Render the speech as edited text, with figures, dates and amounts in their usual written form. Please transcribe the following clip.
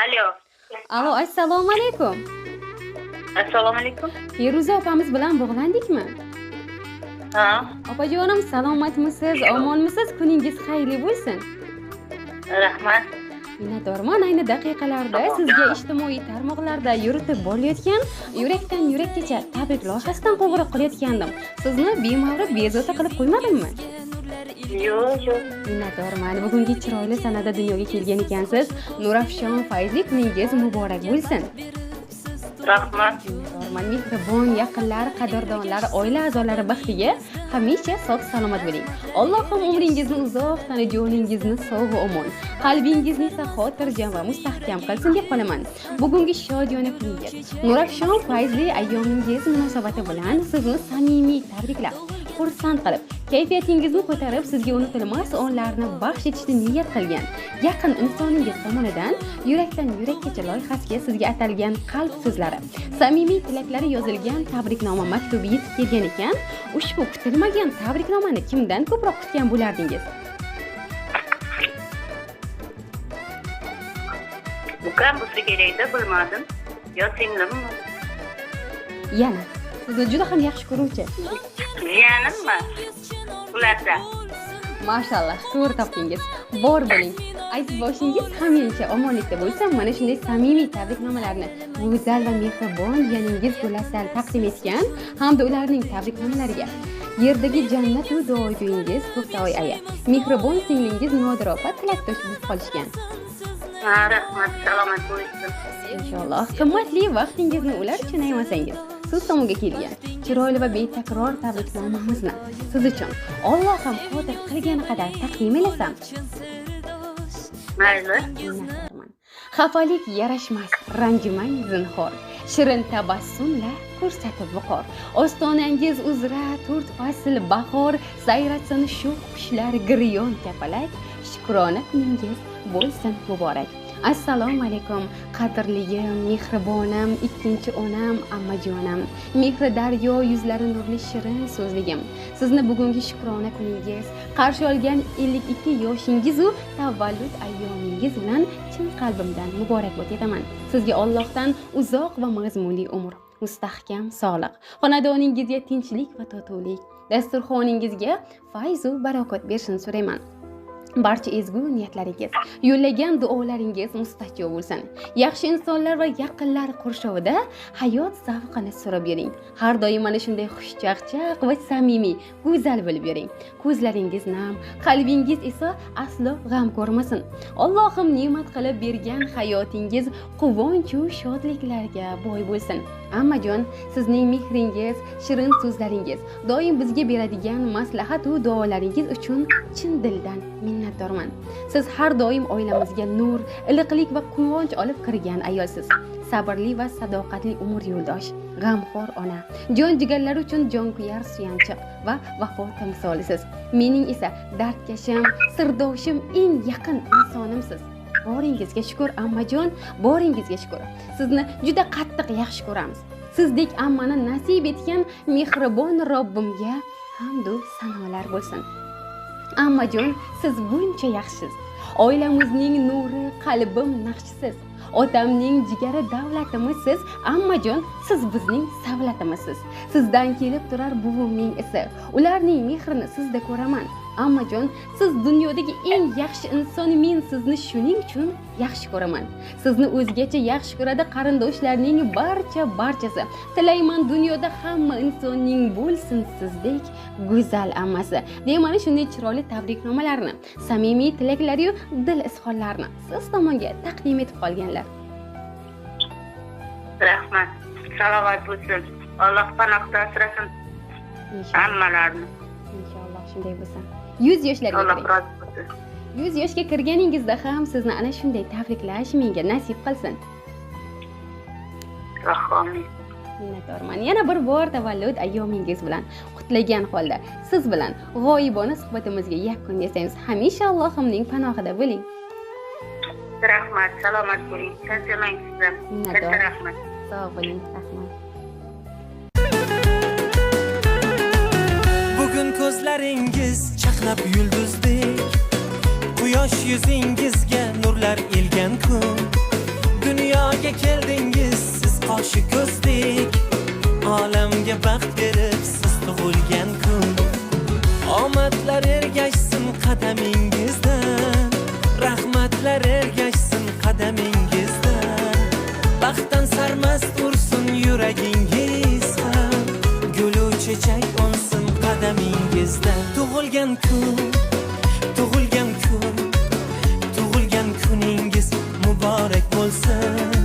Alo. Alo, assalomu alaykum. Assalomu alaykum. Feruza opamiz bilan bog'landikmi? Ha, Opajonim, salomatmisiz, omonmisiz? Kuningiz xayrli bo'lsin. rahmat. Minnatdorman. Ayni daqiqalarda sizga ijtimoiy tarmoqlarda yuritib borayotgan yurakdan yurakgacha tabrik loyihasidan qo'ng'iroq qilayotgandim. Sizni bemavrid bezovta qilib qo'ymadimmi? Yo'q. Minnatdorman. Bugungi chiroyli sanada dunyoga kelgan ekansiz. Nurafshon Fayzli, kuningiz muborak bo'lsin. Rahmat. Minnatdorman. Mehribon yaqinlar, qadrdonlar, oila a'zolari baxtiga hamisha sog' salomat bo'ling. Allohim umringizni uzoq, joningizni sog' va omon, qalbingizni esa xotirjam va mustahkam qilsin deb qolaman. Bugungi shodiyona kunga Nurafshon Fayzli ayyomingiz munosabati bilan sizni samimiy tabriklab, xursand qilib, kayfiyatingizni ko'tarib, sizga unutilmas onlarni baxsh etishni niyat qilgan yaqin insoningiz tomonidan yurakdan yurakgacha loyihasiga sizga atalgan qalb so'zlari, samimiy tilaklari yozilgan tabriknoma maktubi yetib kelgan ekan. Ushbu kutilmagan tabriknomani kimdan ko'proq kutgan bo'lardingiz? Ukam bo'lsa kerakda, bilmadim. Yo singlimmi? Yana sizni juda ham yaxshi ko'ruvchi. Jiyanimmi? Ularda. Mashallah, to'g'ri topdingiz. Bor bo'ling. Aziz boshingiz hamisha omonlikda bo'lsin. Mana shunday samimiy tabriknomalarni go'zal va mehribon jiyaningiz Gulasal taqdim etgan hamda ularning tabriknomalariga yerdagi jannat va duogo'yingiz To'xtavoy aya, mehribon singlingiz Nodira opa tilakdosh bo'lib qolishgan. Ha, rahmat. Salomat bo'lsin. Inshaalloh. Qimmatli vaqtingizni ular uchun ayamasangiz, siz tomonga kelgan chiroyli va betakror tabriknomamizni siz uchun Allohim qodir qilgani qadar taqdim elasam. Mayli. Minnatdorman. Xafalik yarashmas, ranjimang zinhor. Shirin tabassumlar ko'rsatib viqor. Ostonangiz uzra to'rt fasl bahor, sayratsin shu qushlar giryon kapalak. Shukrona kuningiz bo'lsin muborak. Assalomu alaykum, qadrligim, mehribonim, ikkinchi onam, ammajonim, mehri daryo yuzlari nurli shirin so'zligim. Sizni bugungi shukrona kuningiz, qarshi olgan 52 yoshingiz va tavallud ayyomingiz bilan chin qalbimdan muborak etaman. Sizga Allohdan uzoq va mazmunli umr, mustahkam sog'liq, xonadoningizga tinchlik va totuvlik, dasturxoningizga fayz va barokat berishini so'rayman. Barcha ezgu niyatlaringiz, yo'llagan duolaringiz mustajab bo'lsin. Yaxshi insonlar va yaqinlar qurshovida hayot zavqini surib yuring. Har doim mana shunday xushchaqchaq va samimiy, go'zal bo'lib yuring. Ko'zlaringiz nam, qalbingiz esa aslo g'am ko'rmasin. Allohim ne'mat qilib bergan hayotingiz quvonch va shodliklarga boy bo'lsin. Ammajon, sizning mehringiz, shirin so'zlaringiz, doim bizga beradigan maslahat va duolaringiz uchun chin dildan minnatdorman. Siz har doim oilamizga nur, iliqlik va quvonch olib kirgan ayolsiz. Sabrli va sadoqatli umr yo'ldosh, g'amxo'r ona, jon jigarlar uchun jonkuyar suyanchiq va vafo timsolisiz. Mening esa dardkashim, sirdoshim, eng yaqin insonimsiz. Boringizga shukr ammajon, boringizga shukr. Sizni juda qattiq yaxshi ko'ramiz. Sizdek ammani nasib etgan mehribon Robbimga hamd va sanolar bo'lsin. Ammajon, siz buncha yaxshisiz. Oilamizning nuri, qalbim naqshisiz. Otamning jigari davlatimizsiz. Ammajon, siz bizning savlatimizsiz. Sizdan kelib turar buvimning isi. Ularning mehrini sizda ko'raman. Ammajon, siz dunyodagi eng yaxshi inson, men sizni shuning uchun yaxshi ko'raman. Sizni o'zgacha yaxshi ko'radi qarindoshlarning barchasi. Tilayman dunyoda hamma insonning bo'lsin sizdek go'zal ammasi. Mana shunday chiroyli tabriknomalarni, samimiy tilaklari yu dil izhorlarini siz tomonga taqdim etib qolganlar. Rahmat. Salomat bo'lsin. Alloh panohda asrasin hammalarni. Inshaalloh shunday bo'lsin. 100 yoshlarga Alloh kiring. rozi bo'lsin. 100 yoshga kirganingizda ham sizni ana shunday tabriklash menga nasib qilsin. Amin. Minnatdorman. Yana bir bor tavallud ayyomingiz bilan qutlagan holda siz bilan g'oyibona suhbatimizga yakun yasaymiz. Hamisha Allohimning panohida bo'ling. Rahmat. Salomat bo'ling. Charchamang sizdan. Katta rahmat. Sog' bo'ling. Rahmat. Bugun ko'zlaringiz chaqnab yulduzdek, quyosh yuzingizga nurlar elgan kun. keldingiz siz qoshi ko'zdek olamga baxt berib siz tug'ilgan kun omadlar ergashsin qadamingizdan rahmatlar ergashsin qadamingizdan baxtdan sarmast ursin yuragingiz ham gulu chechak unsin qadamingizdan tug'ilgan kun tug'ilgan kun tug'ilgan kuningiz muborak bo'lsin